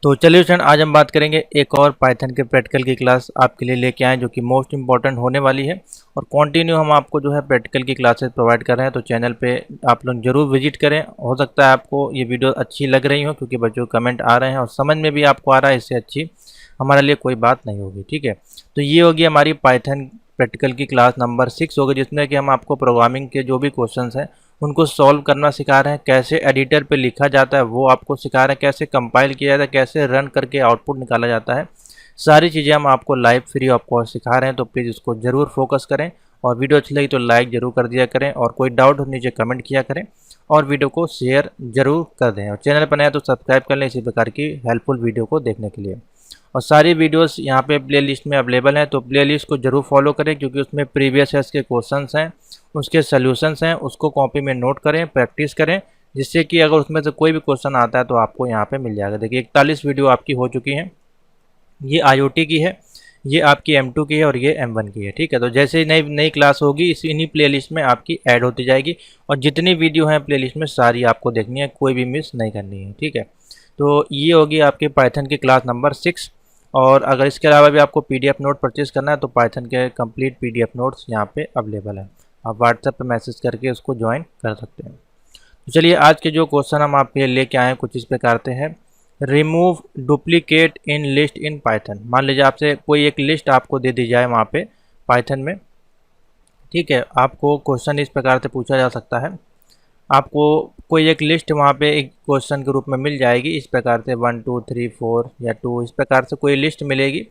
तो चलिए स्टूडेंट, आज हम बात करेंगे एक और पाइथन के प्रैक्टिकल की क्लास आपके लिए लेके आए जो कि मोस्ट इंपॉर्टेंट होने वाली है। और कंटिन्यू हम आपको जो है प्रैक्टिकल की क्लासेस प्रोवाइड कर रहे हैं, तो चैनल पे आप लोग जरूर विजिट करें। हो सकता है आपको ये वीडियो अच्छी लग रही हो क्योंकि बच्चों के कमेंट आ रहे हैं और समझ में भी आपको आ रहा है, इससे अच्छी हमारे लिए कोई बात नहीं होगी। ठीक है, तो ये होगी हमारी पाइथन प्रैक्टिकल की क्लास नंबर 6 होगी, जिसमें कि हम आपको प्रोग्रामिंग के जो भी क्वेश्चंस हैं उनको सॉल्व करना सिखा रहे हैं, कैसे एडिटर पे लिखा जाता है वो आपको सिखा रहे हैं, कैसे कंपाइल किया जाता है, कैसे रन करके आउटपुट निकाला जाता है। सारी चीज़ें हम आपको लाइव फ्री ऑफ कॉस्ट सिखा रहे हैं, तो प्लीज़ इसको ज़रूर फोकस करें। और वीडियो अच्छी लगी तो लाइक ज़रूर कर दिया करें, और कोई डाउट हो नीचे कमेंट किया करें, और वीडियो को शेयर ज़रूर कर दें। और चैनल पर नया तो सब्सक्राइब कर लें इसी प्रकार की हेल्पफुल वीडियो को देखने के लिए। और सारी वीडियोस यहाँ पे प्लेलिस्ट में अवेलेबल हैं, तो प्लेलिस्ट को जरूर फॉलो करें क्योंकि उसमें प्रीवियस ईयर्स के क्वेश्चंस हैं, उसके सॉल्यूशंस हैं, उसको कॉपी में नोट करें, प्रैक्टिस करें, जिससे कि अगर उसमें से कोई भी क्वेश्चन आता है तो आपको यहाँ पे मिल जाएगा। देखिए 41 वीडियो आपकी हो चुकी हैं, ये IoT की है, ये आपकी M2 की है और ये M1 की है। ठीक है, तो जैसे ही नई नई क्लास होगी इन्हीं प्लेलिस्ट में आपकी ऐड होती जाएगी, और जितनी वीडियो हैं प्लेलिस्ट में सारी आपको देखनी है, कोई भी मिस नहीं करनी है। ठीक है, तो ये होगी आपकी पाइथन की क्लास नंबर 6। और अगर इसके अलावा भी आपको PDF नोट परचेज करना है तो पाइथन के कंप्लीट PDF नोट्स यहाँ पे अवेलेबल है, आप व्हाट्सएप पे मैसेज करके उसको ज्वाइन कर सकते हैं। तो चलिए आज के जो क्वेश्चन हम आपके लिए लेके आए हैं कुछ इस प्रकार से हैं। Remove duplicate in list in Python. मान लीजिए आपसे कोई एक लिस्ट आपको दे दी जाए वहाँ पे पाइथन में। ठीक है, आपको क्वेश्चन इस प्रकार से पूछा जा सकता है, आपको कोई एक लिस्ट वहाँ पे एक क्वेश्चन के रूप में मिल जाएगी इस प्रकार से 1 2 3 4 या 2 इस प्रकार से कोई लिस्ट मिलेगी।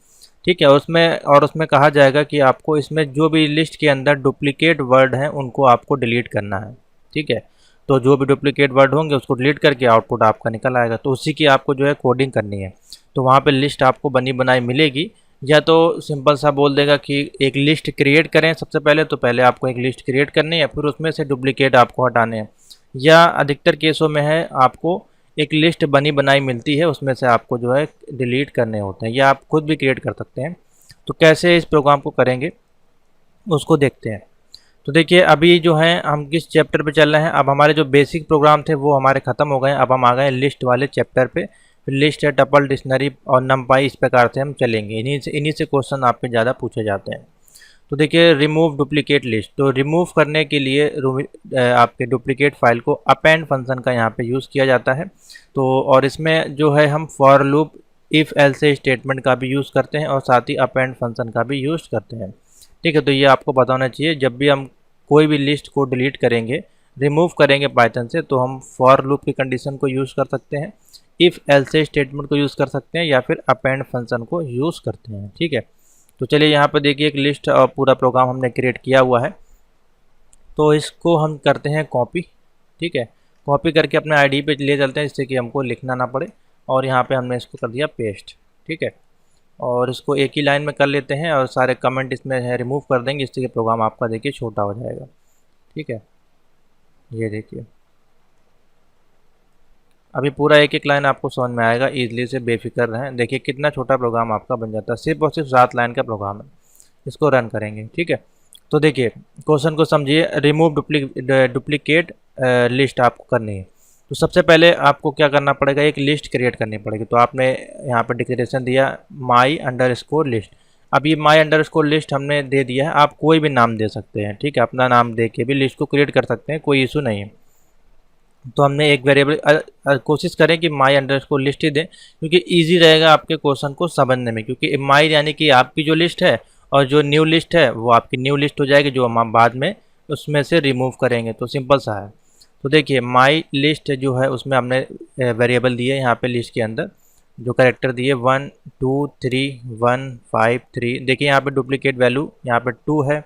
ठीक है, उसमें कहा जाएगा कि आपको इसमें जो भी लिस्ट के अंदर डुप्लीकेट वर्ड हैं उनको आपको डिलीट करना है। ठीक है, तो जो भी डुप्लीकेट वर्ड होंगे उसको डिलीट करके आउटपुट आपका निकल आएगा, तो उसी की आपको जो है कोडिंग करनी है। तो वहाँ पर लिस्ट आपको बनी बनाई मिलेगी, या तो सिंपल सा बोल देगा कि एक लिस्ट क्रिएट करें सबसे पहले, तो पहले आपको एक लिस्ट क्रिएट करनी है, फिर उसमें से डुप्लीकेट आपको हटाने हैं। या अधिकतर केसों में है आपको एक लिस्ट बनी बनाई मिलती है, उसमें से आपको जो है डिलीट करने होते हैं, या आप खुद भी क्रिएट कर सकते हैं। तो कैसे इस प्रोग्राम को करेंगे उसको देखते हैं। तो देखिए अभी जो है हम किस चैप्टर पे चल रहे हैं। अब हमारे जो बेसिक प्रोग्राम थे वो हमारे ख़त्म हो गए हैं, अब हम आ गए लिस्ट वाले चैप्टर पे। लिस्ट है, टपल, डिक्शनरी और नंपाई, इस प्रकार से हम चलेंगे। इन्हीं से क्वेश्चन आपके ज़्यादा पूछे जाते हैं। तो देखिए रिमूव डुप्लीकेट लिस्ट, तो रिमूव करने के लिए आपके डुप्लीकेट फाइल को अपेंड फंक्शन का यहाँ पे यूज़ किया जाता है। तो और इसमें जो है हम for loop, if else statement का भी यूज़ करते हैं और साथ ही अपेंड फंक्शन का भी यूज़ करते हैं। ठीक है, तो ये आपको पता होना चाहिए। जब भी हम कोई भी लिस्ट को डिलीट करेंगे, रिमूव करेंगे पाइथन से, तो हम फॉर लूप की कंडीशन को यूज़ कर सकते हैं, इफ़ एल्से स्टेटमेंट को यूज़ कर सकते हैं, या फिर अपेंड फंक्शन को यूज़ करते हैं। ठीक है, तो चलिए यहाँ पर देखिए एक लिस्ट और पूरा प्रोग्राम हमने क्रिएट किया हुआ है, तो इसको हम करते हैं कॉपी। ठीक है, कॉपी करके अपने ID पे ले चलते हैं जिससे कि हमको लिखना ना पड़े, और यहाँ पे हमने इसको कर दिया पेस्ट। ठीक है, और इसको एक ही लाइन में कर लेते हैं और सारे कमेंट इसमें है रिमूव कर देंगे, जिससे कि प्रोग्राम आपका देखिए छोटा हो जाएगा। ठीक है, ये देखिए अभी पूरा एक एक लाइन आपको समझ में आएगा, ईजिली से बेफिक्र रहें। देखिए कितना छोटा प्रोग्राम आपका बन जाता है, सिर्फ और सिर्फ 7 लाइन का प्रोग्राम है। इसको रन करेंगे। ठीक है, तो देखिए क्वेश्चन को समझिए। रिमूव डुप्लीकेट लिस्ट आपको करनी है, तो सबसे पहले आपको क्या करना पड़ेगा, एक लिस्ट क्रिएट करनी पड़ेगी। तो आपने यहाँ पर डिक्लेरेशन दिया my_list। अब ये my_list हमने दे दिया है, आप कोई भी नाम दे सकते हैं। ठीक है, अपना नाम दे के भी लिस्ट को क्रिएट कर सकते हैं, कोई इशू नहीं है। तो हमने एक वेरिएबल कोशिश करें कि my_list ही दें, क्योंकि ईजी रहेगा आपके क्वेश्चन को समझने में। क्योंकि my यानी कि आपकी जो लिस्ट है, और जो न्यू लिस्ट है वो आपकी न्यू लिस्ट हो जाएगी, जो हम बाद में उसमें से रिमूव करेंगे। तो सिंपल सा है। तो देखिए माई लिस्ट जो है उसमें हमने वेरिएबल दिए यहाँ पे लिस्ट के अंदर, जो कैरेक्टर दिए 1 2 3 1 5 3। देखिए यहाँ पे डुप्लीकेट वैल्यू यहाँ पे 2 है।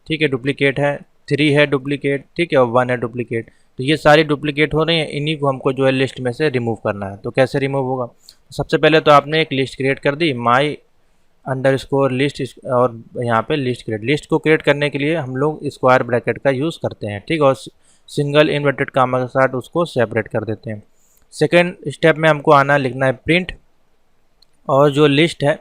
ठीक है, डुप्लीकेट है, 3 है डुप्लीकेट, ठीक है, और 1 है डुप्लीकेट। तो ये सारी डुप्लीकेट हो रही हैं, इन्हीं को हमको जो है लिस्ट में से रिमूव करना है। तो कैसे रिमूव होगा, सबसे पहले तो आपने एक लिस्ट क्रिएट कर दी my_list, और यहाँ पे लिस्ट को क्रिएट करने के लिए हम लोग स्क्वायर ब्रैकेट का यूज़ करते हैं। ठीक, और सिंगल इन्वर्टेड कामा के साथ उसको सेपरेट कर देते हैं। सेकेंड स्टेप में हमको आना लिखना है प्रिंट, और जो लिस्ट है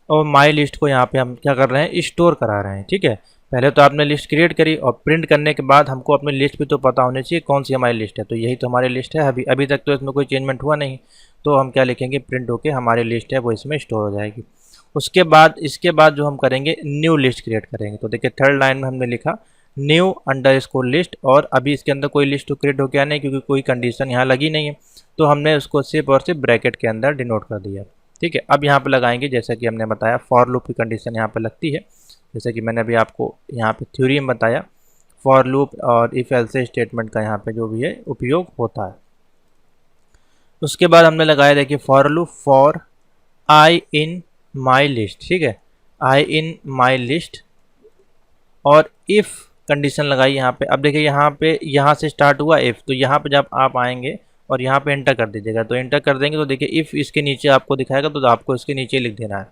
और माई लिस्ट को यहाँ पे हम क्या कर रहे हैं, स्टोर करा रहे हैं। ठीक है, पहले तो आपने लिस्ट क्रिएट करी और प्रिंट करने के बाद हमको अपनी लिस्ट भी तो पता होनी चाहिए कौन सी हमारी लिस्ट है। तो यही तो हमारी लिस्ट है। अभी तक तो इसमें कोई चेंजमेंट हुआ नहीं, तो हम क्या लिखेंगे, प्रिंट होके हमारी लिस्ट है वो इसमें स्टोर हो जाएगी। इसके बाद जो हम करेंगे न्यू लिस्ट क्रिएट करेंगे। तो देखिए थर्ड लाइन में हमने लिखा न्यू अंडरस्कोर लिस्ट, और अभी इसके अंदर कोई लिस्ट तो क्रिएट हो गया नहीं क्योंकि कोई कंडीशन यहाँ लगी नहीं है, तो हमने उसको सिर्फ और सिर्फ ब्रैकेट के अंदर डिनोट कर दिया। ठीक है, अब यहाँ पे लगाएंगे जैसा कि हमने बताया फॉर लूप की कंडीशन यहाँ पे लगती है, जैसे कि मैंने अभी आपको यहाँ पे थ्योरी में बताया फॉर लूप और इफ एल्स स्टेटमेंट का यहाँ पे जो भी है उपयोग होता है। उसके बाद हमने लगाया देखिए for loop for I in my list. ठीक है, आई इन माई लिस्ट, और इफ़ कंडीशन लगाई यहाँ पे। अब देखिए यहाँ से स्टार्ट हुआ इफ़, तो यहाँ पे जब आप आएंगे और यहाँ पे एंटर कर दीजिएगा, तो एंटर कर देंगे तो देखिए इफ़ इसके नीचे आपको दिखाएगा, तो आपको इसके नीचे लिख देना है,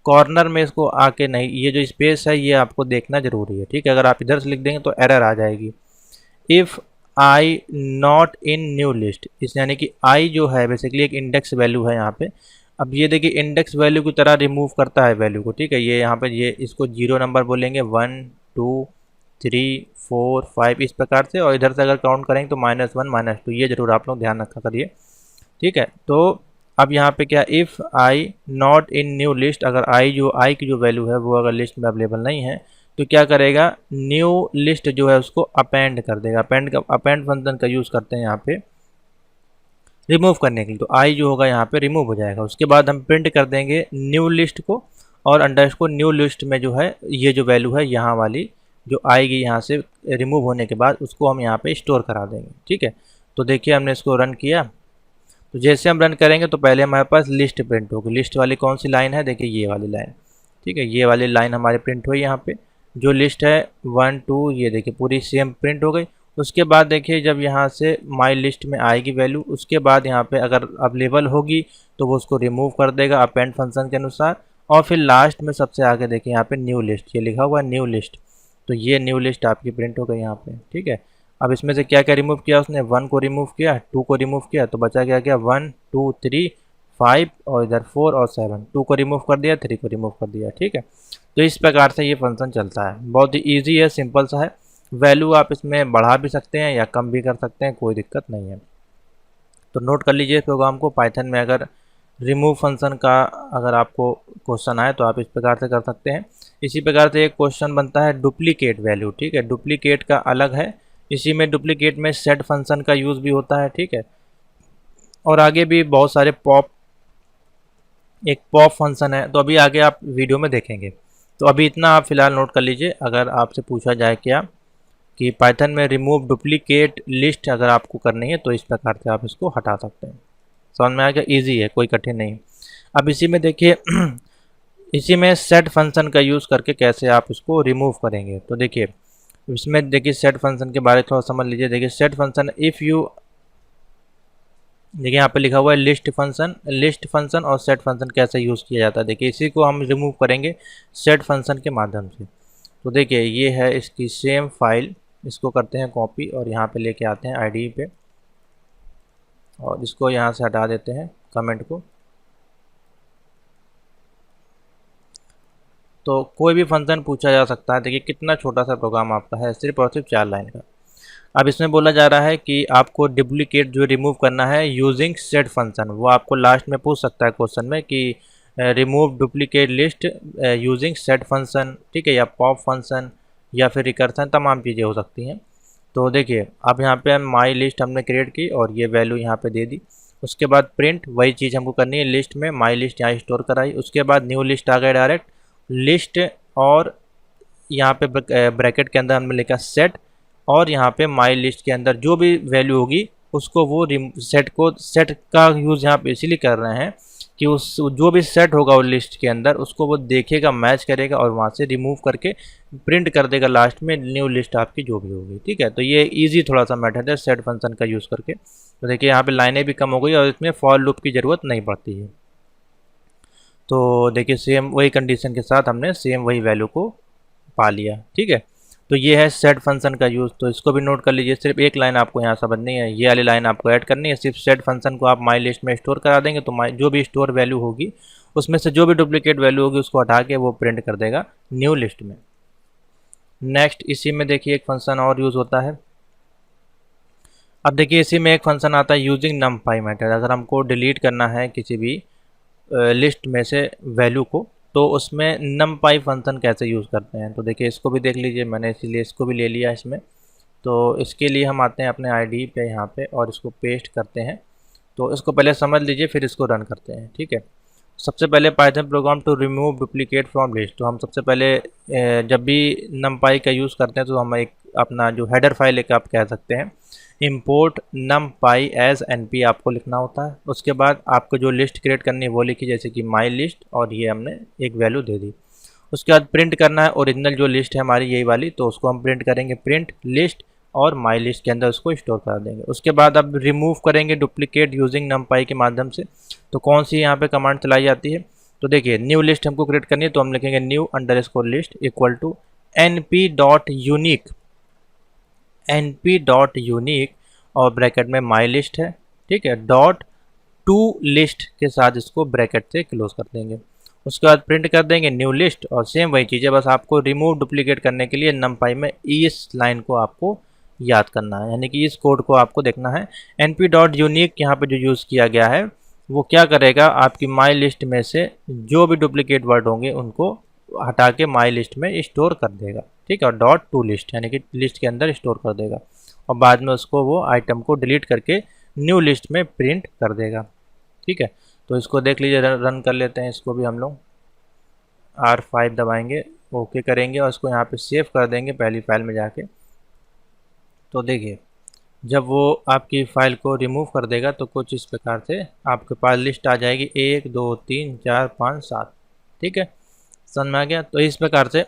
कॉर्नर में इसको आके नहीं, ये जो स्पेस है ये आपको देखना जरूरी है। ठीक है, अगर आप इधर से लिख देंगे तो एरर आ जाएगी। If I not in new list, इस यानी कि आई जो है बेसिकली एक इंडेक्स वैल्यू है यहाँ पे। अब ये देखिए इंडेक्स वैल्यू की तरह रिमूव करता है वैल्यू को। ठीक है, ये यहाँ पे ये इसको 0 नंबर बोलेंगे, 1 2 3 4 5 इस प्रकार से, और इधर से अगर काउंट करेंगे तो -1 -2, ये जरूर आप लोग ध्यान रखा करिए। ठीक है, तो अब यहाँ पे क्या, if I not in new list, अगर आई की जो वैल्यू है वो अगर लिस्ट में अवेलेबल नहीं है तो क्या करेगा, न्यू लिस्ट जो है उसको अपेंड कर देगा। अपेंड फंक्शन का यूज़ करते हैं यहाँ पे रिमूव करने के लिए, तो आई जो होगा यहाँ पे रिमूव हो जाएगा। उसके बाद हम प्रिंट कर देंगे न्यू लिस्ट को, और अंडरस्कोर न्यू लिस्ट में जो है ये जो वैल्यू है यहाँ वाली जो आएगी यहाँ से रिमूव होने के बाद, उसको हम यहाँ पे स्टोर करा देंगे। ठीक है, तो देखिए हमने इसको रन किया, तो जैसे हम रन करेंगे तो पहले हमारे पास लिस्ट प्रिंट होगी। लिस्ट वाली कौन सी लाइन है, देखिए ये वाली लाइन। ठीक है, ये वाली लाइन हमारी प्रिंट हुई यहाँ पे, जो लिस्ट है 1 2, ये देखिए पूरी सेम प्रिंट हो गई। उसके बाद देखिए जब यहाँ से माई लिस्ट में आएगी वैल्यू, उसके बाद यहाँ पे अगर अवेलेबल होगी तो वो उसको रिमूव कर देगा अपेंड फंक्शन के अनुसार, और फिर लास्ट में सबसे आगे देखिए यहाँ पे न्यू लिस्ट, ये लिखा हुआ है न्यू लिस्ट, तो ये न्यू लिस्ट आपकी प्रिंट हो गई यहाँ पे। ठीक है, अब इसमें से क्या क्या रिमूव किया उसने, 1 को रिमूव किया, 2 को रिमूव किया, तो बचा क्या 1 2 3 5 और इधर 4 और 7, 2 को रिमूव कर दिया, 3 को रिमूव कर दिया। ठीक है, तो इस प्रकार से ये फंक्शन चलता है, बहुत ही ईजी है, सिंपल सा है। वैल्यू आप इसमें बढ़ा भी सकते हैं या कम भी कर सकते हैं, कोई दिक्कत नहीं है। तो नोट कर लीजिए इस प्रोग्राम को। पाइथन में अगर रिमूव फंक्शन का अगर आपको क्वेश्चन आए तो आप इस प्रकार से कर सकते हैं। इसी प्रकार से एक क्वेश्चन बनता है डुप्लीकेट वैल्यू। ठीक है, डुप्लीकेट का अलग है, इसी में डुप्लीकेट में सेट फंक्शन का यूज़ भी होता है। ठीक है, और आगे भी बहुत सारे एक पॉप फंक्शन है, तो अभी आगे आप वीडियो में देखेंगे। तो अभी इतना आप फिलहाल नोट कर लीजिए। अगर आपसे पूछा जाए क्या कि पाइथन में रिमूव डुप्लीकेट लिस्ट अगर आपको करनी है तो इस प्रकार से आप इसको हटा सकते हैं। समझ में आ गया, ईजी है, कोई कठिन नहीं। अब इसी में देखिए इसी में सेट फंक्शन का यूज़ करके कैसे आप इसको रिमूव करेंगे। तो देखिए इसमें देखिए सेट फंक्शन के बारे में थोड़ा समझ लीजिए। देखिए सेट फंक्शन, इफ़ यू, देखिए यहाँ पे लिखा हुआ है लिस्ट फंक्शन और सेट फंक्शन कैसे यूज़ किया जाता है। देखिए इसी को हम रिमूव करेंगे सेट फंक्शन के माध्यम से। तो देखिए ये है इसकी सेम फाइल, इसको करते हैं कॉपी और यहाँ पे लेके आते हैं IDE पे, और इसको यहाँ से हटा देते हैं कमेंट को। तो कोई भी फंक्शन पूछा जा सकता है। देखिए कितना छोटा सा प्रोग्राम आपका है, सिर्फ और सिर्फ 4 लाइन का। अब इसमें बोला जा रहा है कि आपको डुप्लीकेट जो रिमूव करना है यूजिंग सेट फंक्शन, वो आपको लास्ट में पूछ सकता है क्वेश्चन में कि remove duplicate list using set function. ठीक है, या पॉप फंक्शन या फिर रिकर्सन, तमाम चीज़ें हो सकती हैं। तो देखिए अब यहाँ पे माई लिस्ट हमने क्रिएट की और ये वैल्यू यहाँ पे दे दी। उसके बाद प्रिंट, वही चीज़ हमको करनी है, लिस्ट में माई लिस्ट यहाँ स्टोर कराई। उसके बाद न्यू लिस्ट आ गया डायरेक्ट लिस्ट, और यहाँ पे ब्रैकेट के अंदर हमने लिखा सेट, और यहाँ पे माई लिस्ट के अंदर जो भी वैल्यू होगी उसको वो सेट का यूज़ यहाँ पे इसीलिए कर रहे हैं कि उस जो भी सेट होगा उस लिस्ट के अंदर उसको वो देखेगा, मैच करेगा और वहाँ से रिमूव करके प्रिंट कर देगा लास्ट में न्यू लिस्ट आपकी जो भी होगी। ठीक है, तो ये इजी थोड़ा सा मेथड है सेट फंक्शन का यूज़ करके। तो देखिए यहाँ पे लाइनें भी कम हो गई और इसमें फॉर लूप की ज़रूरत नहीं पड़ती है। तो देखिए सेम वही कंडीशन के साथ हमने सेम वही वैल्यू को पा लिया। ठीक है, तो ये है सेट फंक्शन का यूज़। तो इसको भी नोट कर लीजिए, सिर्फ एक लाइन आपको यहाँ समझनी है, ये वाली लाइन आपको ऐड करनी है। सिर्फ सेट फंक्शन को आप माई लिस्ट में स्टोर करा देंगे तो जो भी स्टोर वैल्यू होगी उसमें से जो भी डुप्लीकेट वैल्यू होगी उसको हटा के वो प्रिंट कर देगा न्यू लिस्ट में। नेक्स्ट इसी में देखिए एक फंक्शन और यूज़ होता है। अब देखिए इसी में एक फंक्शन आता है यूजिंग numpy मेथड। अगर हमको डिलीट करना है किसी भी लिस्ट में से वैल्यू को, तो उसमें numpy फंक्शन कैसे यूज़ करते हैं, तो देखिए इसको भी देख लीजिए। मैंने इसीलिए इसको भी ले लिया इसमें। तो इसके लिए हम आते हैं अपने आईडी पे यहाँ पे और इसको पेस्ट करते हैं। तो इसको पहले समझ लीजिए, फिर इसको रन करते हैं, ठीक है। सबसे पहले Python program to remove duplicate from list. तो हम सबसे पहले जब भी numpy का यूज़ करते हैं तो हम एक अपना जो हेडर फाइल एक आप कह सकते हैं, import numpy as np आपको लिखना होता है। उसके बाद आपको जो लिस्ट क्रिएट करनी है वो लिखी, जैसे कि माई लिस्ट, और ये हमने एक वैल्यू दे दी। उसके बाद प्रिंट करना है ओरिजिनल जो लिस्ट है हमारी यही वाली, तो उसको हम प्रिंट करेंगे प्रिंट लिस्ट, और माई लिस्ट के अंदर उसको स्टोर कर देंगे। उसके बाद अब रिमूव करेंगे डुप्लीकेट यूजिंग numpy के माध्यम से। तो कौन सी यहाँ पे कमांड चलाई जाती है, तो देखिए न्यू लिस्ट हमको क्रिएट करनी है, तो हम लिखेंगे new underscore list equal to np.unique, np.unique और ब्रैकेट में माई लिस्ट है, ठीक है, डॉट टू लिस्ट के साथ इसको ब्रैकेट से क्लोज कर देंगे। उसके बाद प्रिंट कर देंगे न्यू लिस्ट, और सेम वही चीज़ है, बस आपको रिमूव डुप्लीकेट करने के लिए numpy में इस लाइन को आपको याद करना है, यानी कि इस कोड को आपको देखना है। np.unique यहाँ पे जो यूज़ किया गया है वो क्या करेगा, आपकी माई लिस्ट में से जो भी डुप्लीकेट वर्ड होंगे उनको हटा के माई लिस्ट में स्टोर कर देगा, ठीक है, और डॉट टू लिस्ट यानी कि लिस्ट के अंदर स्टोर कर देगा, और बाद में उसको वो आइटम को डिलीट करके न्यू लिस्ट में प्रिंट कर देगा, ठीक है। तो इसको देख लीजिए, रन कर लेते हैं इसको भी हम लोग। R5 दबाएंगे, ओके करेंगे, और इसको यहाँ पे सेव कर देंगे पहली फाइल में जाके। तो देखिए जब वो आपकी फ़ाइल को रिमूव कर देगा तो कुछ इस प्रकार से आपके पास लिस्ट आ जाएगी, 1 2 3 4 5 7, ठीक है, समझ में आ गया। तो इस प्रकार से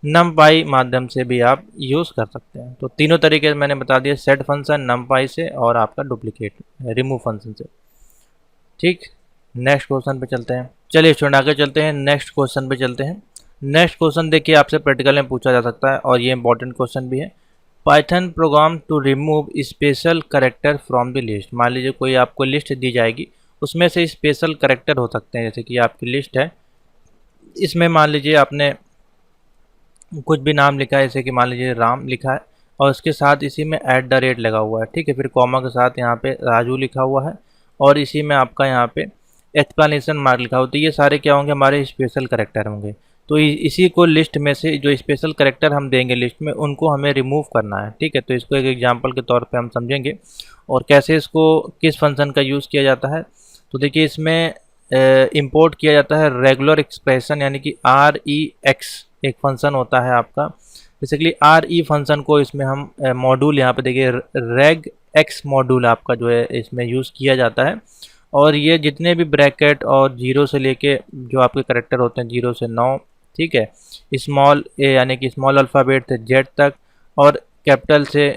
numpy माध्यम से भी आप यूज़ कर सकते हैं। तो तीनों तरीके मैंने बता दिए, सेट फंक्शन, numpy से, और आपका डुप्लीकेट रिमूव फंक्शन से, ठीक। नेक्स्ट क्वेश्चन पे चलते हैं। चलिए स्टूडेंट आगे चलते हैं, नेक्स्ट क्वेश्चन पे चलते हैं। नेक्स्ट क्वेश्चन देखिए आपसे प्रैक्टिकल में पूछा जा सकता है और ये इंपॉर्टेंट क्वेश्चन भी है। Python program to remove special character from the list. मान लीजिए कोई आपको लिस्ट दी जाएगी, उसमें से स्पेशल करेक्टर हो सकते हैं, जैसे कि आपकी लिस्ट है, इसमें मान लीजिए आपने कुछ भी नाम लिखा है, जैसे कि मान लीजिए राम लिखा है, और उसके साथ इसी में @ लगा हुआ है, ठीक है, फिर कॉमा के साथ यहाँ पे राजू लिखा हुआ है, और इसी में आपका यहाँ पे एक्सप्लेनेशन मार्क लिखा हुआ। तो ये सारे क्या होंगे, हमारे स्पेशल करेक्टर होंगे। तो इसी को लिस्ट में से जो स्पेशल करेक्टर हम देंगे लिस्ट में, उनको हमें रिमूव करना है, ठीक है। तो इसको एक एग्जांपल के तौर पे हम समझेंगे और कैसे इसको किस फंक्शन का यूज़ किया जाता है। तो देखिए इसमें इंपोर्ट किया जाता है रेगुलर एक्सप्रेशन, यानी कि REX एक फंक्शन होता है आपका। बेसिकली RE फंक्शन को इसमें हम मॉड्यूल यहाँ पे देखिए रेग एक्स मॉड्यूल आपका जो है इसमें यूज़ किया जाता है। और ये जितने भी ब्रैकेट और 0 से लेके जो आपके करेक्टर होते हैं 0 से 9, ठीक है, स्मॉल ए यानी कि स्मॉल अल्फ़ाबेट से जेड तक, और कैपिटल से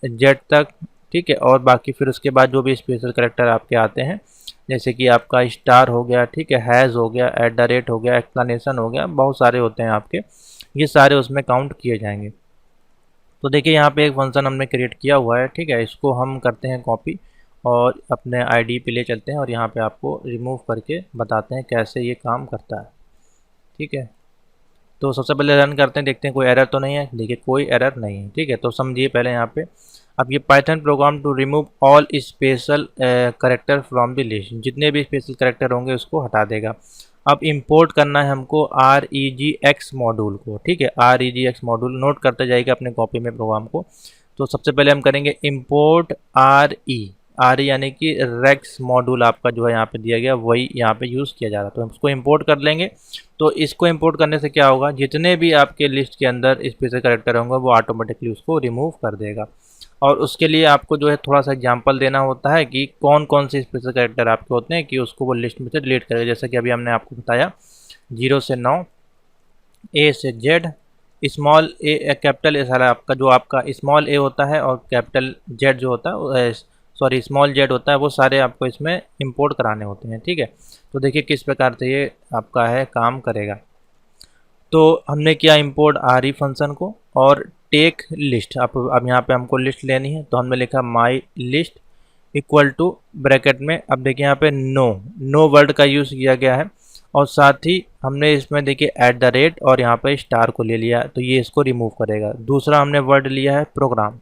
जेड तक, ठीक है, और बाकी फिर उसके बाद जो भी स्पेशल करेक्टर आपके आते हैं, जैसे कि आपका स्टार हो गया, ठीक है, हैज़ हो गया, @ हो गया, एक्सप्लेनेशन हो गया, बहुत सारे होते हैं आपके, ये सारे उसमें काउंट किए जाएंगे। तो देखिए यहाँ पे एक फंक्शन हमने क्रिएट किया हुआ है, ठीक है, इसको हम करते हैं कॉपी और अपने आईडी पे ले चलते हैं, और यहाँ पे आपको रिमूव करके बताते हैं कैसे ये काम करता है, ठीक है। तो सबसे पहले रन करते हैं, देखते हैं कोई एरर तो नहीं है। देखिए कोई एरर नहीं है, ठीक है। तो समझिए पहले यहाँ पे, अब ये Python program to remove all special character from the list, जितने भी स्पेशल करेक्टर होंगे उसको हटा देगा। अब इंपोर्ट करना है हमको REGX मॉड्यूल को, ठीक है, REGX मॉड्यूल नोट करते जाइएगा अपने कॉपी में प्रोग्राम को। तो सबसे पहले हम करेंगे इंपोर्ट RE यानी कि रेक्स मॉड्यूल आपका जो है यहाँ पे दिया गया वही यहाँ पे यूज़ किया जा रहा है, तो हम इसको इंपोर्ट कर लेंगे। तो इसको इंपोर्ट करने से क्या होगा, जितने भी आपके लिस्ट के अंदर स्पेशल करेक्टर होंगे वो ऑटोमेटिकली उसको रिमूव कर देगा। और उसके लिए आपको जो है थोड़ा सा एग्जांपल देना होता है कि कौन कौन से स्पेशल कैरेक्टर आपके होते हैं कि उसको वो लिस्ट में से डिलीट करेगा। जैसा कि अभी हमने आपको बताया 0 से 9, A से Z, small A capital A सारा आपका जो आपका स्मॉल ए होता है और कैपिटल जेड जो होता है, सॉरी स्मॉल जेड होता है, वो सारे आपको इसमें इंपोर्ट कराने होते हैं, ठीक है। तो देखिए किस प्रकार से ये आपका है काम करेगा। तो हमने किया इंपोर्ट RE फंक्शन को और टेक लिस्ट। अब यहाँ पे हमको लिस्ट लेनी है, तो हमने लिखा my list equal to bracket में, अब देखिए यहाँ पे नो वर्ड का यूज़ किया गया है, और साथ ही हमने इसमें देखिए @ और यहाँ पे स्टार को ले लिया, तो ये इसको रिमूव करेगा। दूसरा हमने वर्ड लिया है प्रोग्राम,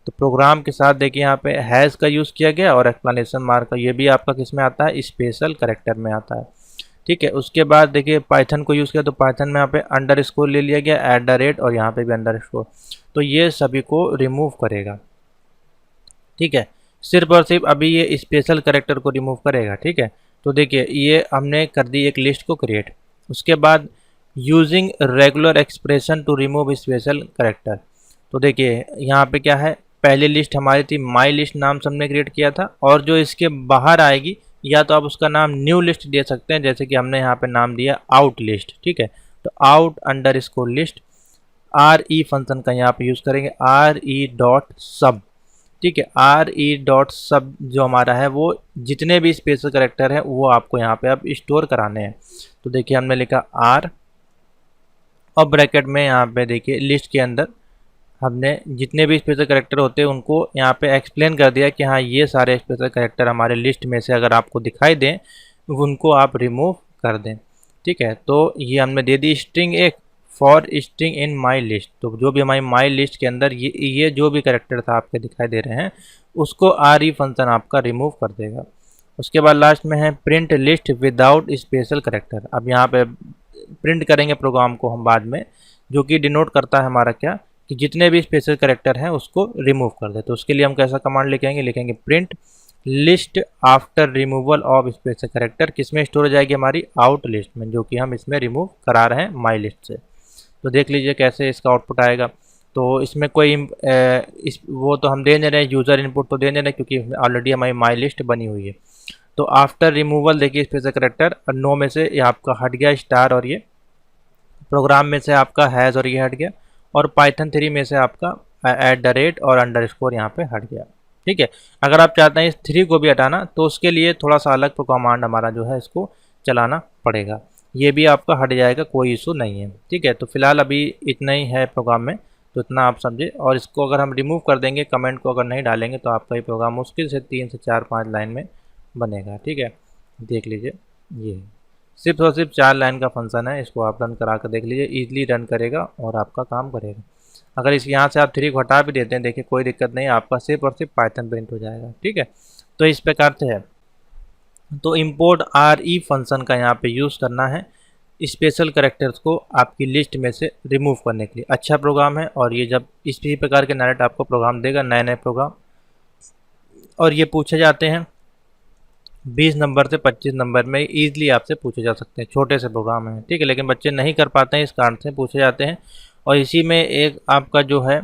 तो प्रोग्राम के साथ देखिए यहाँ पे हैज़ का यूज़ किया गया और एक्सप्लेनेशन मार्क का, ये भी आपका किस में आता है, स्पेशल कैरेक्टर में आता है। ठीक है, उसके बाद देखिए पाइथन को यूज़ किया, तो पाइथन में यहाँ पे अंडरस्कोर ले लिया गया, @ और यहाँ पे भी अंडरस्कोर, तो ये सभी को रिमूव करेगा। ठीक है, सिर्फ और सिर्फ अभी ये स्पेशल कैरेक्टर को रिमूव करेगा। ठीक है, तो देखिए ये हमने कर दी एक लिस्ट को क्रिएट। उसके बाद using regular expression to remove special character, तो देखिए यहाँ पे क्या है, पहली लिस्ट हमारी थी माई लिस्ट नाम से हमने क्रिएट किया था, और जो इसके बाहर आएगी या तो आप उसका नाम न्यू लिस्ट दे सकते हैं, जैसे कि हमने यहाँ पे नाम दिया आउट लिस्ट। ठीक है, तो out underscore list, RE function का यहाँ पे यूज़ करेंगे, RE.sub। ठीक है, RE.sub जो हमारा है वो जितने भी स्पेशल कैरेक्टर हैं वो आपको यहाँ पे अब स्टोर कराने हैं। तो देखिए हमने लिखा R और ब्रैकेट में यहाँ पे देखिए लिस्ट के अंदर हमने जितने भी स्पेशल कैरेक्टर होते हैं उनको यहाँ पे एक्सप्लेन कर दिया कि हाँ ये सारे स्पेशल कैरेक्टर हमारे लिस्ट में से अगर आपको दिखाई दें उनको आप रिमूव कर दें। ठीक है, तो ये हमने दे दी स्ट्रिंग एक, for string in my list, तो जो भी हमारी माई लिस्ट के अंदर ये जो भी कैरेक्टर था आपके दिखाई दे रहे हैं उसको RE फंक्शन आपका रिमूव कर देगा। उसके बाद लास्ट में है print list without special character. अब यहाँ पे प्रिंट करेंगे प्रोग्राम को हम बाद में, जो कि डिनोट करता है हमारा क्या, कि जितने भी स्पेशल कैरेक्टर हैं उसको रिमूव कर दे। तो उसके लिए हम कैसा कमांड लिखेंगे print list after removal of special character, किसमें स्टोर हो जाएगी, हमारी आउट लिस्ट में, जो कि हम इसमें रिमूव करा रहे हैं माई लिस्ट से। तो देख लीजिए कैसे इसका आउटपुट आएगा। तो इसमें कोई वो तो हम दे नहीं रहे, यूज़र इनपुट तो दे नहीं रहे क्योंकि ऑलरेडी हमारी माई लिस्ट बनी हुई है। तो आफ्टर रिमूवल देखिए स्पेशल कैरेक्टर नो में से ये आपका हट गया स्टार, और ये प्रोग्राम में से आपका हैज़ और ये हट गया, और पाइथन 3 में से आपका @ और अंडरस्कोर यहाँ पे हट गया। ठीक है, अगर आप चाहते हैं इस 3 को भी हटाना तो उसके लिए थोड़ा सा अलग कमांड हमारा जो है इसको चलाना पड़ेगा, ये भी आपका हट जाएगा, कोई इशू नहीं है। ठीक है, तो फिलहाल अभी इतना ही है प्रोग्राम में, तो इतना आप समझे। और इसको अगर हम रिमूव कर देंगे, कमेंट को अगर नहीं डालेंगे, तो आपका ये प्रोग्राम मुश्किल से 3 से 4-5 लाइन में बनेगा। ठीक है, देख लीजिए ये सिर्फ और सिर्फ 4 लाइन का फंक्शन है, इसको आप रन करा कर देख लीजिए, ईजिली रन करेगा और आपका काम करेगा। अगर इस यहाँ से आप 3 को हटा भी देते हैं, देखिए कोई दिक्कत नहीं, आपका सिर्फ और सिर्फ पाइथन प्रिंट हो जाएगा। ठीक है, तो इस प्रकार से है। तो इम्पोर्ट RE फंक्शन का यहाँ पे यूज़ करना है स्पेशल कैरेक्टर्स को आपकी लिस्ट में से रिमूव करने के लिए। अच्छा प्रोग्राम है, और ये जब इसी प्रकार के नाइट आपको प्रोग्राम देगा, नए नए प्रोग्राम, और ये पूछे जाते हैं 20 नंबर से 25 नंबर में ईजिली आपसे पूछे जा सकते हैं, छोटे से प्रोग्राम हैं। ठीक है, लेकिन बच्चे नहीं कर पाते हैं, इस कारण से पूछे जाते हैं। और इसी में एक आपका जो है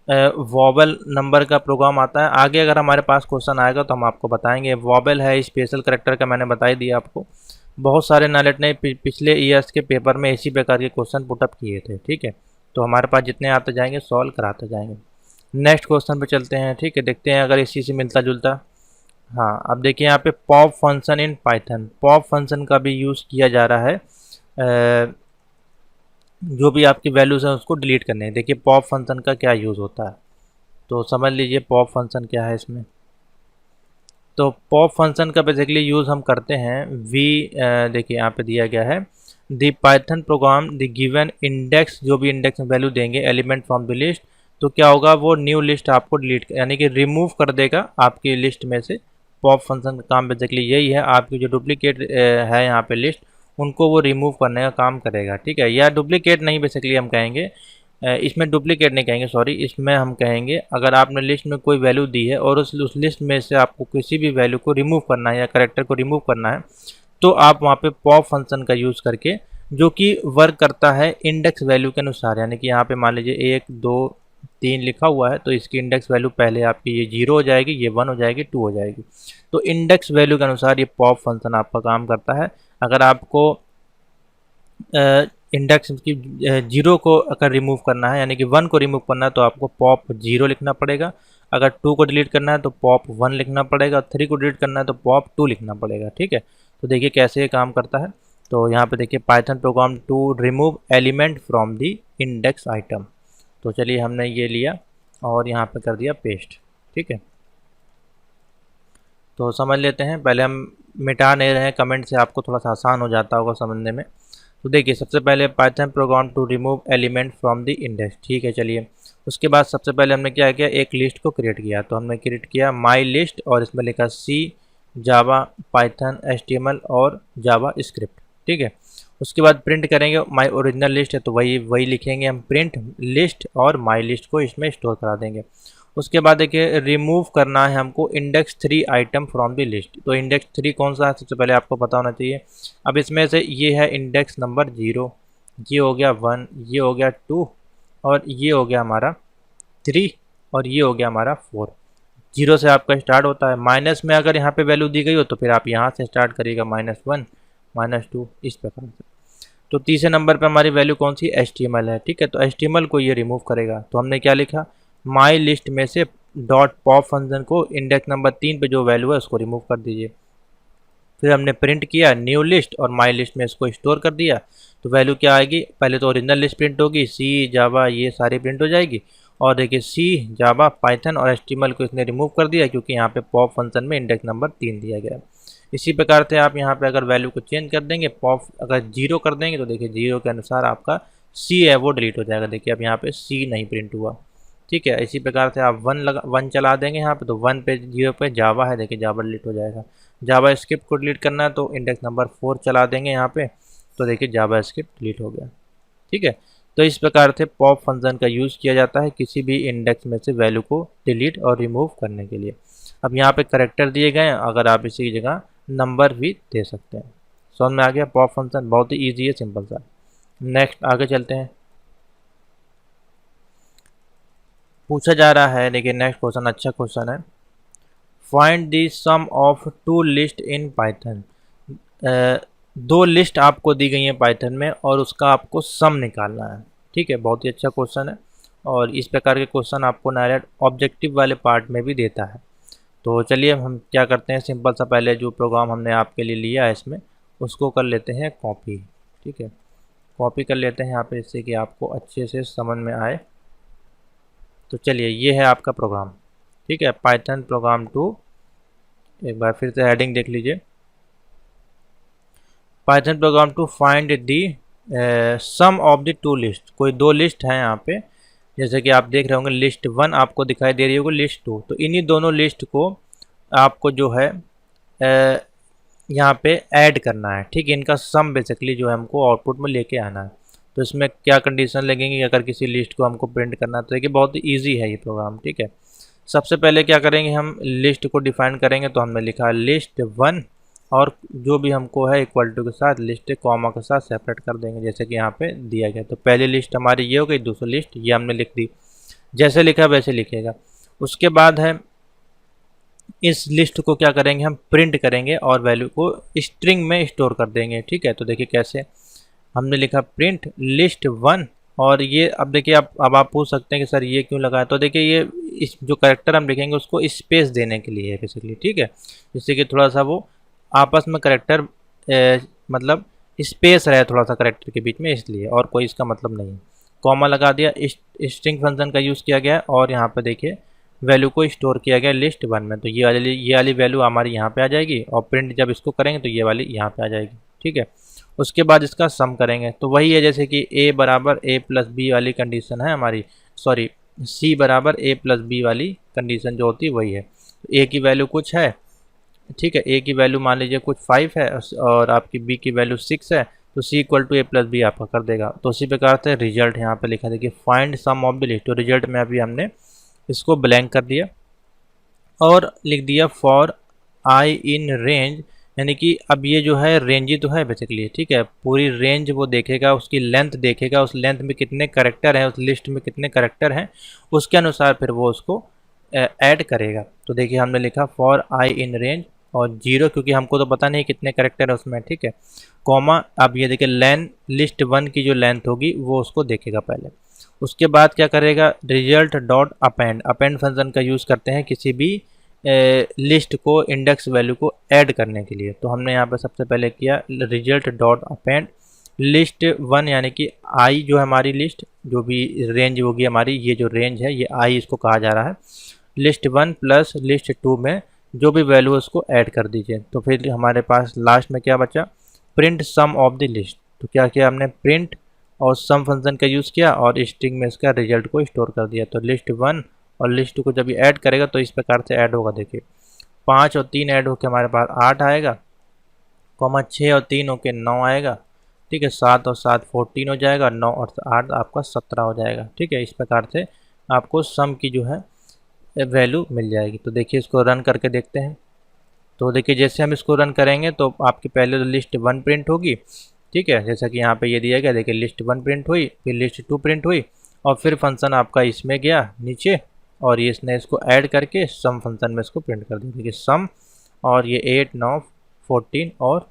वॉबल नंबर का प्रोग्राम आता है, आगे अगर हमारे पास क्वेश्चन आएगा तो हम आपको बताएंगे। वॉबल है स्पेशल कैरेक्टर का, मैंने बता ही दिया आपको। बहुत सारे नाइट ने पिछले ईयर्स के पेपर में इसी प्रकार के क्वेश्चन पुटअप किए थे। ठीक है, तो हमारे पास जितने आते जाएंगे सॉल्व कराते जाएंगे। नेक्स्ट क्वेश्चन पे चलते हैं। ठीक है, देखते हैं अगर इसी से मिलता जुलता। हाँ, अब देखिए यहाँ पे pop function in Python, pop function का भी यूज़ किया जा रहा है जो भी आपकी वैल्यूज़ हैं उसको डिलीट करने हैं। देखिए पॉप फंक्शन का क्या यूज़ होता है, तो समझ लीजिए पॉप फंक्शन क्या है इसमें। तो पॉप फंक्शन का बेसिकली यूज़ हम करते हैं देखिए यहाँ पे दिया गया है the Python programme the given index, जो भी इंडेक्स में वैल्यू देंगे एलिमेंट फ्रॉम द लिस्ट, तो क्या होगा, वो न्यू लिस्ट आपको डिलीट यानी कि रिमूव कर देगा आपकी लिस्ट में से। पॉप फंक्शन का काम बेसिकली यही है, आपकी जो डुप्लीकेट है यहाँ पे लिस्ट, उनको वो रिमूव करने का काम करेगा। ठीक है, या डुप्लीकेट नहीं, बेसिकली हम कहेंगे इसमें डुप्लीकेट नहीं कहेंगे, सॉरी, इसमें हम कहेंगे अगर आपने लिस्ट में कोई वैल्यू दी है और उस लिस्ट में से आपको किसी भी वैल्यू को रिमूव करना है या कैरेक्टर को रिमूव करना है, तो आप वहाँ पे पॉप फंक्शन का यूज़ करके, जो कि वर्क करता है इंडेक्स वैल्यू के अनुसार, यानी कि यहाँ पे मान लीजिए 1 2 3 लिखा हुआ है, तो इसकी इंडेक्स वैल्यू पहले आपकी ये 0 हो जाएगी, ये 1 हो जाएगी, 2 हो जाएगी। तो इंडेक्स वैल्यू के अनुसार ये पॉप फंक्शन आपका काम करता है। अगर आपको इंडेक्स की 0 को अगर रिमूव करना है, यानी कि 1 को रिमूव करना है, तो आपको पॉप 0 लिखना पड़ेगा। अगर 2 को डिलीट करना है तो पॉप 1 लिखना पड़ेगा, 3 को डिलीट करना है तो पॉप 2 लिखना पड़ेगा। ठीक है, तो देखिए कैसे ये काम करता है। तो यहाँ पे देखिए Python program to remove element from the index item. तो चलिए हमने ये लिया और यहाँ पे कर दिया पेस्ट। ठीक है, तो समझ लेते हैं, पहले हम मिटा नहीं रहे हैं कमेंट से, आपको थोड़ा सा आसान हो जाता होगा समझने में। तो देखिए सबसे पहले Python program to remove element from the index, ठीक है। चलिए उसके बाद सबसे पहले हमने क्या किया, एक लिस्ट को क्रिएट किया। तो हमने क्रिएट किया माई लिस्ट और इसमें लिखा सी जावा पाइथन HTML और जावा स्क्रिप्ट, ठीक है। उसके बाद प्रिंट करेंगे, माई ओरिजिनल लिस्ट है तो वही लिखेंगे हम, प्रिंट लिस्ट और माई लिस्ट को इसमें स्टोर करा देंगे। उसके बाद देखिए रिमूव करना है हमको index 3 item from the list. तो इंडेक्स 3 कौन सा है सबसे पहले आपको पता होना चाहिए। अब इसमें से ये है इंडेक्स नंबर 0, ये हो गया 1, ये हो गया 2 और ये हो गया हमारा 3 और ये हो गया हमारा 4। 0 से आपका स्टार्ट होता है, माइनस में अगर यहाँ पे वैल्यू दी गई हो तो फिर आप यहाँ से स्टार्ट करिएगा, -1 -2 इस प्रकार से। तो तीसरे नंबर पे हमारी वैल्यू कौन सी HTML है, ठीक है। तो HTML को ये रिमूव करेगा। तो हमने क्या लिखा, माई लिस्ट में से डॉट पॉप फंक्शन को इंडेक्स नंबर 3 पे जो वैल्यू है उसको रिमूव कर दीजिए। फिर हमने प्रिंट किया न्यू लिस्ट और माई लिस्ट में इसको स्टोर कर दिया। तो वैल्यू क्या आएगी, पहले तो ओरिजिनल लिस्ट प्रिंट होगी, सी जावा ये सारी प्रिंट हो जाएगी। और देखिए सी जावा पाइथन और HTML को इसने रिमूव कर दिया क्योंकि यहाँ पे पॉप फंक्शन में इंडेक्स नंबर 3 दिया गया है। इसी प्रकार से आप यहाँ पे अगर वैल्यू को चेंज कर देंगे, पॉप अगर 0 कर देंगे तो देखिए 0 के अनुसार आपका सी है वो डिलीट हो जाएगा। देखिए अब यहाँ पे सी नहीं प्रिंट हुआ, ठीक है। इसी प्रकार से आप 1 चला देंगे यहाँ पे, तो 1 पे 0 पे जावा है, देखिए जावा डिलीट हो जाएगा। जावा स्क्रिप्ट को डिलीट करना है तो इंडेक्स नंबर 4 चला देंगे यहाँ पे, तो देखिए जावा स्क्रिप्ट डिलीट हो गया, ठीक है। तो इस प्रकार से पॉप फंक्शन का यूज़ किया जाता है किसी भी इंडेक्स में से वैल्यू को डिलीट और रिमूव करने के लिए। अब यहाँ पे करैक्टर दिए गए हैं, अगर आप इसी की जगह नंबर भी दे सकते हैं। समझ में आ गया, पॉप फंक्शन बहुत ही ईजी है, सिंपल सा। नेक्स्ट आगे चलते हैं। पूछा जा रहा है, देखिए नेक्स्ट क्वेश्चन अच्छा क्वेश्चन है। Find the sum of 2 list in Python. 2 list आपको दी गई है पाइथन में और उसका आपको सम निकालना है, ठीक है। बहुत ही अच्छा क्वेश्चन है और इस प्रकार के क्वेश्चन आपको नायरेट ऑब्जेक्टिव वाले पार्ट में भी देता है। तो चलिए हम क्या करते हैं, सिंपल सा पहले जो प्रोग्राम हमने आपके लिए लिया है इसमें उसको कर लेते हैं कॉपी, ठीक है। कॉपी कर लेते हैं यहाँ पे जिससे कि आपको अच्छे से समझ में आए। तो चलिए ये है आपका प्रोग्राम, ठीक है, पाइथन प्रोग्राम 2। एक बार फिर से हेडिंग देख लीजिए, Python program to find the sum of the 2 list. कोई 2 लिस्ट है यहाँ पे, जैसे कि आप देख रहे होंगे लिस्ट 1 आपको दिखाई दे रही होगी, लिस्ट 2। तो इन्हीं दोनों लिस्ट को आपको जो है यहाँ पे ऐड करना है, ठीक है। इनका सम बेसिकली जो है हमको आउटपुट में लेके आना है। तो इसमें क्या कंडीशन लगेंगी अगर किसी लिस्ट को हमको प्रिंट करना है, तो देखिए बहुत ही ईजी है ये प्रोग्राम, ठीक है। सबसे पहले क्या करेंगे, हम लिस्ट को डिफाइन करेंगे। तो हमने लिखा लिस्ट 1 और जो भी हमको है इक्वल टू के साथ लिस्ट कॉमा के साथ सेपरेट कर देंगे, जैसे कि यहाँ पे दिया गया। तो पहली लिस्ट हमारी ये हो गई, दूसरी लिस्ट ये हमने लिख दी, जैसे लिखा वैसे लिखेगा। उसके बाद है इस लिस्ट को क्या करेंगे, हम प्रिंट करेंगे और वैल्यू को स्ट्रिंग में स्टोर कर देंगे, ठीक है। तो देखिए कैसे, हमने लिखा प्रिंट लिस्ट 1 और ये अब देखिए अब आप पूछ सकते हैं कि सर ये क्यों लगा है। तो देखिए ये इस जो कैरेक्टर हम लिखेंगे उसको स्पेस देने के लिए है बेसिकली, ठीक है। जिससे कि थोड़ा सा वो आपस में कैरेक्टर मतलब स्पेस रहे थोड़ा सा कैरेक्टर के बीच में, इसलिए, और कोई इसका मतलब नहीं है। कॉमा लगा दिया, स्ट्रिंग फंक्शन का यूज़ किया गया और यहाँ पे देखिए वैल्यू को स्टोर किया गया लिस्ट 1 में। तो ये वाली वैल्यू हमारी यहाँ पे आ जाएगी और प्रिंट जब इसको करेंगे तो ये वाली यहाँ पे आ जाएगी, ठीक है। उसके बाद इसका सम करेंगे तो वही है, जैसे कि a बराबर a प्लस बी वाली कंडीशन है हमारी, सॉरी c बराबर a प्लस बी वाली कंडीशन जो होती है वही है। तो a की वैल्यू कुछ है, ठीक है, a की वैल्यू मान लीजिए कुछ 5 है और आपकी b की वैल्यू 6 है, तो c equal to a plus b आपका कर देगा। तो उसी प्रकार से रिजल्ट यहाँ पे लिखा देखिए find sum of the list. तो रिजल्ट में अभी हमने इसको ब्लैंक कर दिया और लिख दिया फॉर i इन रेंज, यानी कि अब ये जो है रेंज ही तो है बेसिकली, ठीक है। पूरी रेंज वो देखेगा, उसकी लेंथ देखेगा, उस लेंथ में कितने कैरेक्टर हैं, उस लिस्ट में कितने कैरेक्टर हैं, उसके अनुसार फिर वो उसको ऐड करेगा। तो देखिए हमने लिखा फॉर i इन रेंज और 0 क्योंकि हमको तो पता नहीं कितने कैरेक्टर है उसमें, ठीक है। कॉमा, अब ये देखिए लिस्ट 1 की जो लेंथ होगी वो उसको देखेगा पहले। उसके बाद क्या करेगा, result dot append. Append function का यूज़ करते हैं किसी भी लिस्ट को इंडेक्स वैल्यू को ऐड करने के लिए। तो हमने यहाँ पर सबसे पहले किया रिजल्ट डॉट अपेंड लिस्ट 1, यानी कि आई जो है हमारी लिस्ट, जो भी रेंज होगी हमारी, ये जो रेंज है ये आई इसको कहा जा रहा है। लिस्ट 1 प्लस लिस्ट 2 में जो भी वैल्यू है उसको ऐड कर दीजिए। तो फिर हमारे पास लास्ट में क्या बचा, print sum of the list. तो क्या किया हमने, प्रिंट और सम फंक्शन का यूज़ किया और स्ट्रिंग में इसका रिजल्ट को स्टोर कर दिया। तो लिस्ट 1 और लिस्ट 2 को जब ये ऐड करेगा तो इस प्रकार से ऐड होगा। देखिए 5 और 3 ऐड होकर हमारे पास 8 आएगा, कॉमा 6 और 3 होके 9 आएगा, ठीक है, 7 और 7 14 हो जाएगा, 9 और 8 आपका 17 हो जाएगा। ठीक है, इस प्रकार से आपको सम की जो है वैल्यू मिल जाएगी। तो देखिए इसको रन करके देखते हैं। तो देखिए जैसे हम इसको रन करेंगे तो आपकी पहले तो लिस्ट 1 प्रिंट होगी, ठीक है, जैसा कि यहाँ पे ये दिया गया। देखिए लिस्ट 1 प्रिंट हुई, फिर लिस्ट 2 प्रिंट हुई और फिर फंक्शन आपका इसमें गया नीचे और ये इसने इसको ऐड करके सम फंक्शन में इसको प्रिंट कर दिया। देखिए सम और ये 8 9 14 और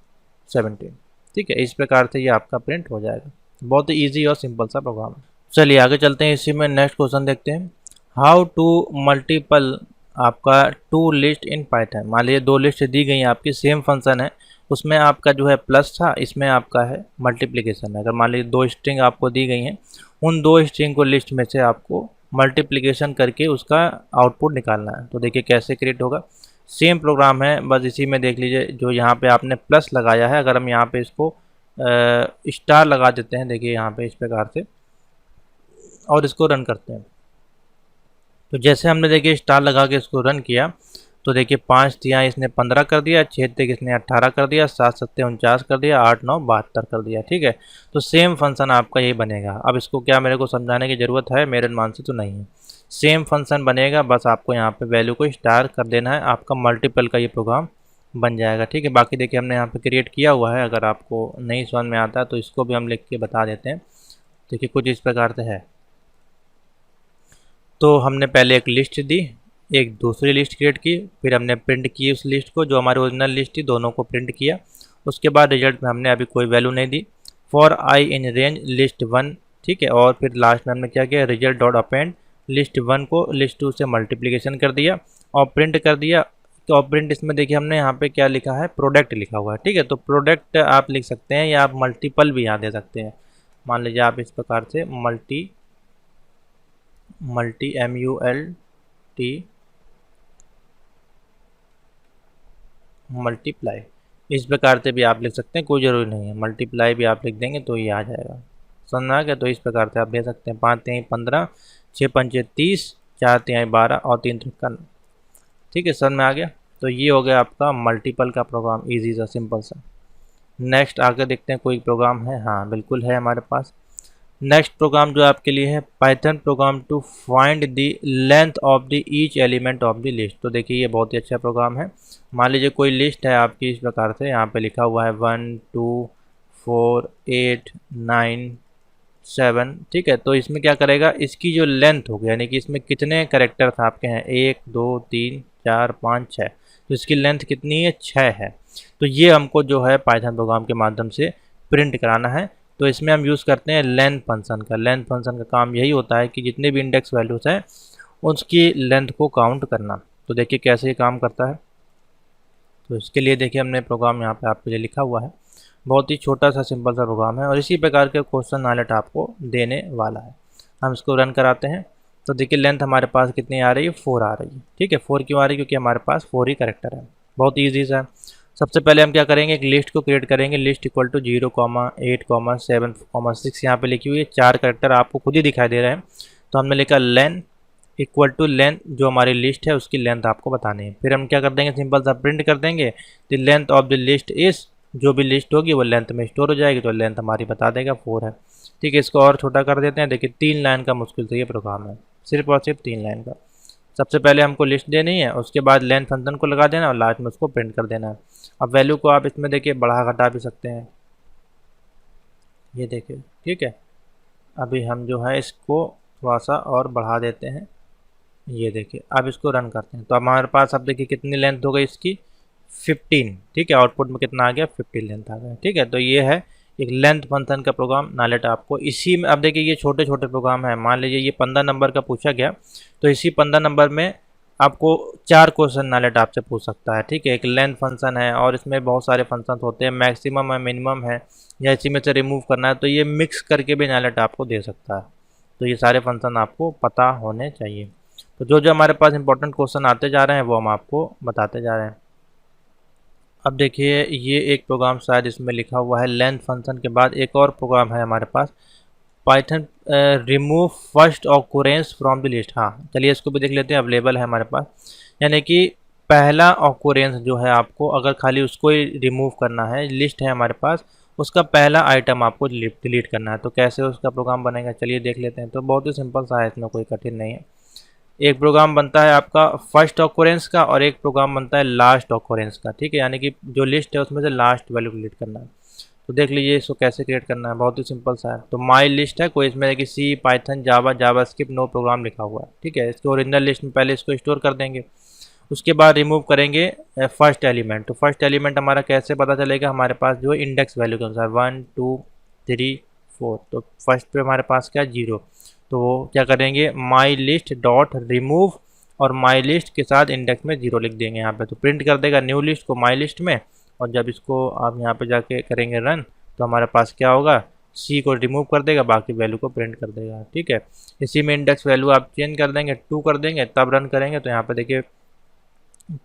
17, ठीक है, इस प्रकार से ये आपका प्रिंट हो जाएगा। बहुत ही ईजी और सिंपल सा प्रोग्राम है। चलिए आगे चलते हैं, इसी में नेक्स्ट क्वेश्चन देखते हैं। हाउ टू मल्टीपल आपका टू लिस्ट इन पाइथन। मान लीजिए 2 लिस्ट दी गई हैं आपकी, सेम फंक्शन है, उसमें आपका जो है प्लस था, इसमें आपका है मल्टीप्लिकेशन है। अगर मान लीजिए 2 स्ट्रिंग आपको दी गई हैं, उन 2 स्ट्रिंग को लिस्ट में से आपको मल्टीप्लिकेशन करके उसका आउटपुट निकालना है। तो देखिए कैसे क्रिएट होगा, सेम प्रोग्राम है, बस इसी में देख लीजिए जो यहाँ पे आपने प्लस लगाया है, अगर हम यहाँ पे इसको स्टार लगा देते हैं, देखिए यहाँ पे इस प्रकार से, और इसको रन करते हैं। तो जैसे हमने देखिए स्टार लगा के इसको रन किया तो देखिए 5 दिया इसने 15 कर दिया, 6 तक इसने 18 कर दिया, 7 7 49 कर दिया, 8 9 72 कर दिया। ठीक है, तो सेम फंक्शन आपका ये बनेगा। अब इसको क्या मेरे को समझाने की ज़रूरत है, मेरे अनुमान से तो नहीं है, सेम फंक्शन बनेगा, बस आपको यहाँ पे वैल्यू को स्टार कर देना है, आपका मल्टीपल का ये प्रोग्राम बन जाएगा। ठीक है, बाकी देखिए हमने यहाँ पे क्रिएट किया हुआ है, अगर आपको नहीं समझ में आता तो इसको भी हम लिख के बता देते हैं। देखिए कुछ इस प्रकार से है। तो हमने पहले एक लिस्ट दी, एक दूसरी लिस्ट क्रिएट की, फिर हमने प्रिंट की उस लिस्ट को, जो हमारी ओरिजिनल लिस्ट थी, दोनों को प्रिंट किया। उसके बाद रिजल्ट में हमने अभी कोई वैल्यू नहीं दी, for I in range list 1, ठीक है, और फिर लास्ट में हमने क्या किया, रिजल्ट डॉट अपेंड लिस्ट 1 को लिस्ट 2 से मल्टीप्लिकेशन कर दिया और प्रिंट कर दिया। तो प्रिंट इसमें देखिए हमने यहाँ पे क्या लिखा है, प्रोडक्ट लिखा हुआ है। ठीक है, तो प्रोडक्ट आप लिख सकते हैं या आप मल्टीपल भी यहाँ दे सकते हैं। मान लीजिए आप इस प्रकार से मल्टी MULT मल्टीप्लाई, इस प्रकार से भी आप लिख सकते हैं, कोई ज़रूरी नहीं है, मल्टीप्लाई भी आप लिख देंगे तो ये आ जाएगा। समझ आ गया? तो इस प्रकार से आप दे सकते हैं, 5 3 15, 6 5 30, 4 3 12 और 3 3 9। ठीक है, समझ में आ गया? तो ये हो गया आपका मल्टीपल का प्रोग्राम, इजी सा सिंपल सा। नेक्स्ट आगे देखते हैं, कोई प्रोग्राम है? हाँ बिल्कुल है हमारे पास। नेक्स्ट प्रोग्राम जो आपके लिए है, Python program to find the length of the each element of the list. तो देखिए ये बहुत ही अच्छा प्रोग्राम है। मान लीजिए कोई लिस्ट है आपकी, इस प्रकार से यहाँ पे लिखा हुआ है 1 2 4 8 9 7, ठीक है, तो इसमें क्या करेगा, इसकी जो लेंथ होगी, यानी कि इसमें कितने करेक्टर्स आपके हैं, 1 2 3 4 5 6, तो इसकी लेंथ कितनी है, 6 है। तो ये हमको जो है पाइथन प्रोग्राम के माध्यम से प्रिंट कराना है। तो इसमें हम यूज़ करते हैं लेंथ फंक्शन का। लेंथ फंक्शन का काम यही होता है कि जितने भी इंडेक्स वैल्यूज़ हैं उसकी लेंथ को काउंट करना। तो देखिए कैसे ये काम करता है। तो इसके लिए देखिए हमने प्रोग्राम यहाँ पे आपके लिए लिखा हुआ है, बहुत ही छोटा सा सिंपल सा प्रोग्राम है और इसी प्रकार के क्वेश्चन नालेट आपको देने वाला है। हम इसको रन कराते हैं। तो देखिए लेंथ हमारे पास कितनी आ रही है, 4 आ रही है। ठीक है, 4 क्यों आ रही है, क्योंकि हमारे पास 4 ही करेक्टर है। बहुत ईजी सा है। सबसे पहले हम क्या करेंगे, एक लिस्ट को क्रिएट करेंगे, लिस्ट इक्वल टू 0 8 7 6 यहाँ पे लिखी हुई है, 4 करेक्टर आपको खुद ही दिखाई दे रहे हैं। तो हमने लिखा लेन इक्वल टू लेंथ, जो हमारी लिस्ट है उसकी लेंथ आपको बतानी है। फिर हम क्या कर देंगे, सिंपल सा प्रिंट कर देंगे the length of the list इस, जो भी लिस्ट होगी वो लेंथ में स्टोर हो जाएगी, तो लेंथ हमारी बता देगा 4 है। ठीक है, इसको और छोटा कर देते हैं। देखिए 3 लाइन का मुश्किल से ये प्रोग्राम है, सिर्फ और सिर्फ 3 लाइन का। सबसे पहले हमको लिस्ट देनी है, उसके बाद लेंथ फंक्शन को लगा देना और लास्ट में उसको प्रिंट कर देना है। अब वैल्यू को आप इसमें देखिए बढ़ा घटा भी सकते हैं, ये देखिए। ठीक है, अभी हम जो है इसको थोड़ा सा और बढ़ा देते हैं, ये देखिए। अब इसको रन करते हैं तो हमारे पास अब देखिए कितनी लेंथ हो गई इसकी, 15। ठीक है, आउटपुट में कितना आ गया, 15 लेंथ आ गया। ठीक है, तो ये है एक लेंथ फंक्शन का प्रोग्राम नालेट आपको इसी में। अब देखिए ये छोटे छोटे प्रोग्राम है, मान लीजिए ये 15 नंबर का पूछा गया, तो इसी 15 नंबर में आपको 4 क्वेश्चन नालेट आपसे पूछ सकता है। ठीक है, एक लेंथ फंक्शन है और इसमें बहुत सारे फंक्शन होते हैं, मैक्सिमम है, मिनिमम है, या इसी में से रिमूव करना है, तो ये मिक्स करके भी नालेट आपको दे सकता है। तो ये सारे फंक्शन आपको पता होने चाहिए। तो जो जो हमारे पास इंपॉर्टेंट क्वेश्चन आते जा रहे हैं वो हम आपको बताते जा रहे हैं। अब देखिए ये एक प्रोग्राम शायद इसमें लिखा हुआ है लेंथ फंक्शन के बाद एक और प्रोग्राम है हमारे पास Python remove first occurrence from the list. हाँ चलिए इसको भी देख लेते हैं, अवेलेबल है हमारे पास। यानी कि पहला ऑकुरेंस जो है आपको अगर खाली उसको ही रिमूव करना है, लिस्ट है हमारे पास, उसका पहला आइटम आपको डिलीट करना है। तो कैसे उसका प्रोग्राम बनेगा चलिए देख लेते हैं। तो बहुत ही सिंपल सा है, इसमें कोई कठिन नहीं है। एक प्रोग्राम बनता है आपका फर्स्ट ऑकुरेंस का और एक प्रोग्राम बनता है लास्ट ऑकुरेंस का, ठीक है। यानी कि जो लिस्ट है उसमें से लास्ट वैल्यू डिलीट करना है। तो देख लीजिए इसको कैसे क्रिएट करना है, बहुत ही सिंपल सा है। तो माई लिस्ट है, कोई इसमें कि C Python Java JavaScript no program लिखा हुआ है, ठीक है। इसको ओरिजिनल लिस्ट में पहले इसको स्टोर कर देंगे। उसके बाद रिमूव करेंगे फर्स्ट एलिमेंट। तो फर्स्ट एलिमेंट हमारा कैसे पता चलेगा, हमारे पास जो इंडेक्स वैल्यू के अनुसार 1 2 3 4। तो फर्स्ट पे हमारे पास क्या 0, तो वो क्या करेंगे माई लिस्ट डॉट रिमूव और माई लिस्ट के साथ इंडेक्स में 0 लिख देंगे यहाँ पे। तो प्रिंट कर देगा न्यू लिस्ट को माई लिस्ट में, और जब इसको आप यहाँ पे जाके करेंगे रन तो हमारे पास क्या होगा, सी को रिमूव कर देगा, बाकी वैल्यू को प्रिंट कर देगा, ठीक है। इसी में इंडेक्स वैल्यू आप चेंज कर देंगे 2 कर देंगे, तब रन करेंगे तो यहाँ पे देखिए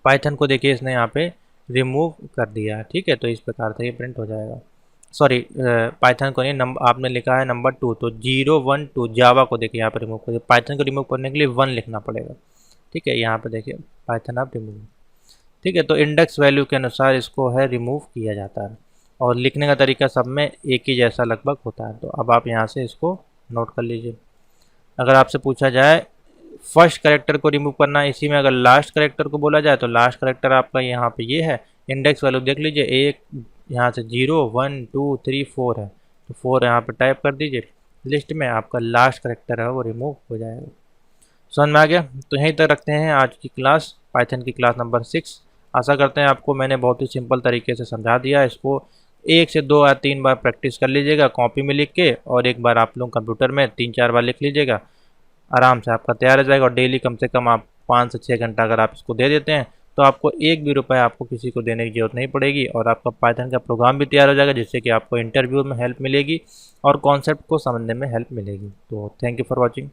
पाइथन को देखिए इसने यहाँ पे रिमूव कर दिया, ठीक है। तो इस प्रकार से ये प्रिंट हो जाएगा। सॉरी पाइथन को नहीं, नंबर आपने लिखा है नंबर 2, तो 0 1 2 जावा को देखिए यहाँ पे रिमूव कर दिया। पाइथन को रिमूव करने के लिए 1 लिखना पड़ेगा, ठीक है। यहाँ पे देखिए पाइथन आप रिमूव, ठीक है। तो इंडेक्स वैल्यू के अनुसार इसको है रिमूव किया जाता है और लिखने का तरीका सब में एक ही जैसा लगभग होता है। तो अब आप यहाँ से इसको नोट कर लीजिए। अगर आपसे पूछा जाए फर्स्ट करेक्टर को रिमूव करना है, इसी में अगर लास्ट करेक्टर को बोला जाए तो लास्ट करेक्टर आपका यहाँ पे ये है। इंडेक्स वैल्यू देख लीजिए, एक यहाँ से 0 1 2 3 4 है, तो 4 यहाँ पे टाइप कर दीजिए लिस्ट में, आपका लास्ट करेक्टर है वो रिमूव हो जाएगा। समझ में आ गया। तो यहीं तक रखते हैं आज की क्लास, पाइथन की क्लास नंबर 6। आशा करते हैं आपको मैंने बहुत ही सिंपल तरीके से समझा दिया। इसको 1 से 2 या 3 बार प्रैक्टिस कर लीजिएगा कॉपी में लिख के, और एक बार आप लोग कंप्यूटर में 3-4 बार लिख लीजिएगा, आराम से आपका तैयार हो जाएगा। और डेली कम से कम आप 5 से 6 घंटा अगर आप इसको दे देते हैं तो आपको एक भी रुपये आपको किसी को देने की जरूरत नहीं पड़ेगी, और आपका पाइथन का प्रोग्राम भी तैयार हो जाएगा, जिससे कि आपको इंटरव्यू में हेल्प मिलेगी और कॉन्सेप्ट को समझने में हेल्प मिलेगी। तो थैंक यू फॉर वॉचिंग।